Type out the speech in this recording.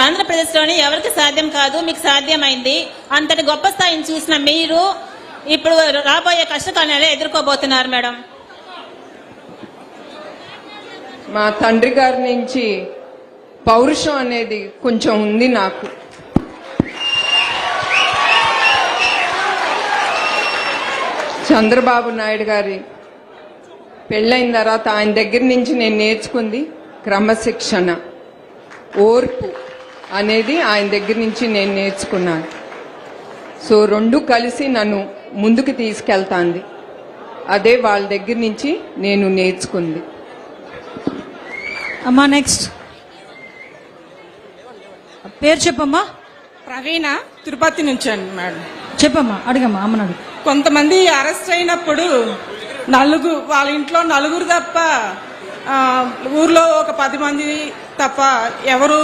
ఆంధ్రప్రదేశ్లోని ఎవరికి సాధ్యం కాదు, మీకు సాధ్యమైంది. అంతటి గొప్ప స్థాయిని చూసిన మీరు ఇప్పుడు రాబోయే కష్టకాలాలు ఎదుర్కోబోతున్నారు మేడం. మా తండ్రి గారి నుంచి పౌరుషం అనేది కొంచెం ఉంది నాకు. చంద్రబాబు నాయుడు గారి పెళ్ళైన తర్వాత ఆయన దగ్గర నుంచి నేను నేర్చుకుంది క్రమశిక్షణ, ఓర్పు అనేది ఆయన దగ్గర నుంచి నేను నేర్చుకున్నాను. సో రెండు కలిసి నన్ను ముందుకు తీసుకెళ్తాంది. అదే వాళ్ళ దగ్గర నుంచి నేను నేర్చుకుంది. అమ్మా నెక్స్ట్ పేరు చెప్పమ్మా. ప్రవీణ, తిరుపతి నుంచి అండి మేడం. చెప్పమ్మా, అడిగమ్మా, అమ్మని అడుగు. కొంతమంది అరెస్ట్ అయినప్పుడు వాళ్ళ ఇంట్లో నలుగురు తప్ప ఊర్లో ఒక 10 మంది తప్ప ఎవరు